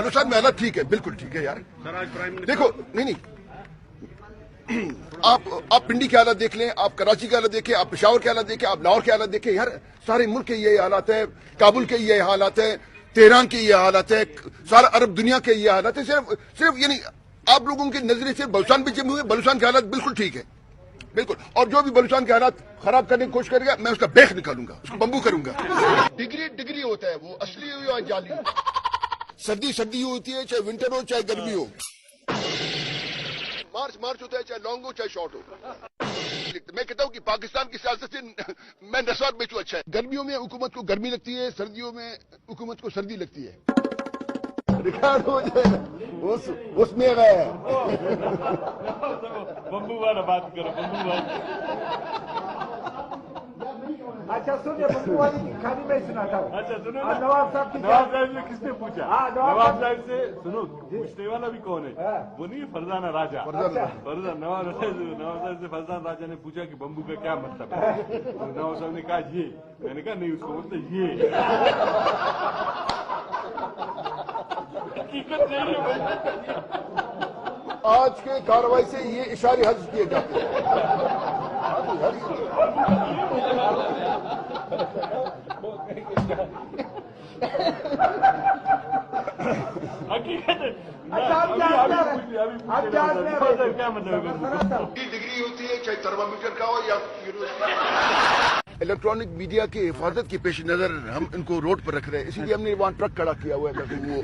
बलूचिस्तान में हालात ठीक है, बिल्कुल ठीक है यार। देखो नहीं आप पिंडी के हालात देख लें, आप कराची के हालात देखें, आप पेशावर के हालात देखें, आप लाहौर के हालात देखें यार, सारे मुल्क के ये हालात है, काबुल के ये हालात है, तेहरान के ये हालात है, सारा अरब दुनिया के ये हालात है। सिर्फ यानी आप लोगों के नजरिए से बलूचिस्तान पे जमे हुए, बलूचिस्तान के हालात बिल्कुल ठीक है, बिल्कुल। और जो भी बलूचिस्तान के हालात खराब करने की कोशिश करेगा, मैं उसका बेख निकालूंगा, उसको बम्बू करूंगा। डिग्री होता है, वो असली हो या जाली। सर्दी होती है, चाहे विंटर हो चाहे गर्मी हो। मार्च होता है, चाहे लॉन्ग हो चाहे शॉर्ट हो। मैं कहता हूँ कि पाकिस्तान की सियासत से मैं नस्वार बेचू अच्छा है। गर्मियों में हुकूमत को गर्मी लगती है, सर्दियों में हुकूमत को सर्दी लगती है। रिकॉर्ड हो जाए उसमें गए बम्बू वाला बात करो, बम्बू वाला। अच्छा सुनिए, बम्बू वाली की कहानी मैं सुनाता हूँ। अच्छा सुनो, नवाब साहब की नवाब साहब से किसने पूछा? नवाब साहब से सुनो, पूछने वाला भी कौन है? वो नहीं, फरजाना राजा। नवाब साहब से फरजाना राजा ने पूछा कि बम्बू का क्या मतलब है? तो नवाब साहब ने कहा ये। मैंने कहा नहीं, उसको बोलते ये। हकीकत नहीं है। आज के कार्रवाई से ये इशारे हज किए जाते हैं। हकीकत है। क्या मतलब? डिग्री होती है, चाहे थर्मामीटर का हो या इलेक्ट्रॉनिक मीडिया की हिफाजत के पेश नजर हम इनको रोड पर रख रहे हैं, इसीलिए हमने वहाँ ट्रक खड़ा किया हुआ है ताकि वो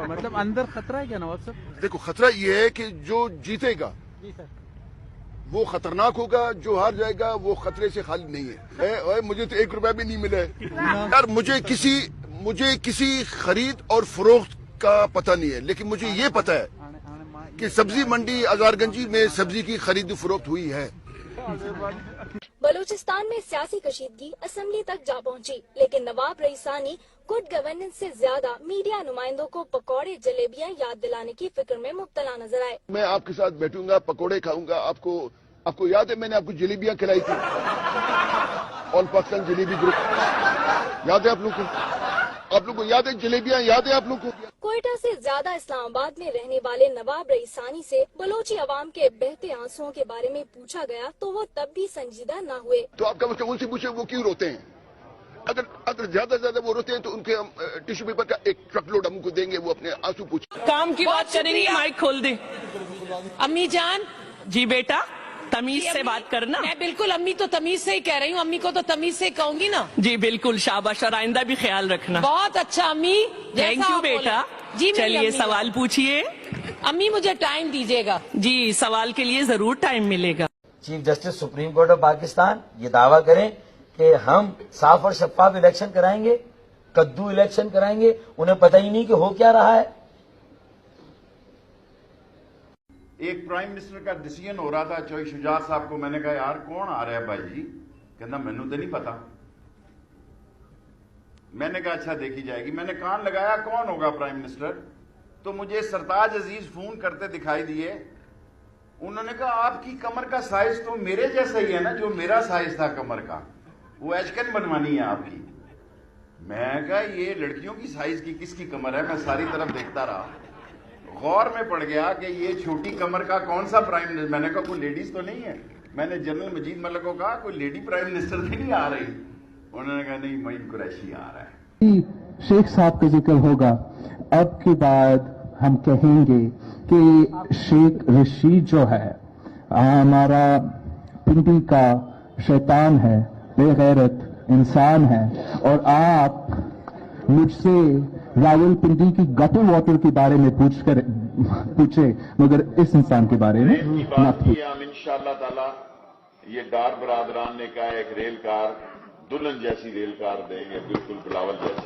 मतलब अंदर खतरा है क्या नवाब साहब? देखो, खतरा ये है कि जो जीतेगा वो खतरनाक होगा, जो हार जाएगा वो खतरे से खाली नहीं है। मुझे तो 1 रुपया भी नहीं मिला है यार। मुझे किसी खरीद और फरोख्त का पता नहीं है, लेकिन मुझे ये पता है कि सब्जी मंडी अजारगंजी में सब्जी की खरीद फरोख्त हुई है। बलूचिस्तान में सियासी कशीदगी असेंबली तक जा पहुंची, लेकिन नवाब रईसानी गुड गवर्नेंस से ज्यादा मीडिया नुमाइंदों को पकौड़े जलेबियां याद दिलाने की फिक्र में मुब्तला नजर आए। मैं आपके साथ बैठूंगा, पकौड़े खाऊंगा। आपको याद है मैंने आपको जलेबियां खिलाई थी, ऑल पाकिस्तान जलेबी ग्रुप, याद है आप लोग को? आप लोग को याद है जलेबियां? याद है आप लोग को? क्वेटा से ज्यादा इस्लामाबाद में रहने वाले नवाब रईसानी से बलोची अवाम के बहते आंसुओं के बारे में पूछा गया तो वो तब भी संजीदा न हुए। तो आपका बच्चा उनसे पूछे वो क्यों रोते हैं? अगर ज्यादा वो रोते हैं तो उनके हम टिश्यू पेपर का एक ट्रकलोड हमको देंगे, वो अपने आंसू पूछे। काम की बात करेंगे, माइक खोल दे। अम्मी जान। जी बेटा, तमीज से बात करना। मैं बिल्कुल अम्मी तो तमीज से ही कह रही हूँ, अम्मी को तो तमीज से ही कहूंगी ना। जी बिल्कुल, शाबाश, और आइंदा भी ख्याल रखना। बहुत अच्छा अम्मी, थैंक यू बेटा। जी चलिए सवाल पूछिए। अम्मी मुझे टाइम दीजिएगा। जी सवाल के लिए जरूर टाइम मिलेगा। Chief justice supreme court of Pakistan ये दावा करें कि हम साफ और शफाफ इलेक्शन कराएंगे, कद्दू इलेक्शन कराएंगे, उन्हें पता ही नहीं कि हो क्या रहा है। एक प्राइम मिनिस्टर का डिसीजन हो रहा था, चौधरी शुजात साहब को मैंने कहा यार कौन आ रहा है भाई जी? कहना मैनू तो नहीं पता। मैंने कहा अच्छा देखी जाएगी। मैंने कान लगाया कौन होगा प्राइम मिनिस्टर, तो मुझे सरताज अजीज फोन करते दिखाई दिए। उन्होंने कहा आपकी कमर का साइज तो मेरे जैसा ही है ना, जो मेरा साइज था कमर का, वो एचकन बनवानी है आपकी। मैं कहा ये लड़कियों की साइज की किसकी कमर है? मैं सारी तरफ देखता रहा, गौर में पड़ गया कि ये छोटी कमर का कौन सा प्राइम मिनिस्टर। मैंने कहा कोई लेडीज तो नहीं है? मैंने जनरल मजीद मलिक को कहा कोई लेडी प्राइम मिनिस्टर तो नहीं आ रही? उन्होंने कहा नहीं, मईन कुरैशी आ रहा है। शेख साहब का जिक्र होगा, अब के बाद हम कहेंगे कि शेख रशीद जो है हमारा पिंडी का शैतान है, बेगैरत इंसान है, और आप मुझसे रावलपिंडी की गटर वाटर के बारे में पूछे, मगर इस इंसान के बारे में मत पूछे। हम इंशाअल्लाह ताला ये डार बरादरान ने कहा एक रेल कार, दुल्हन जैसी रेल कार देंगे, बिल्कुल बिलावल जैसी।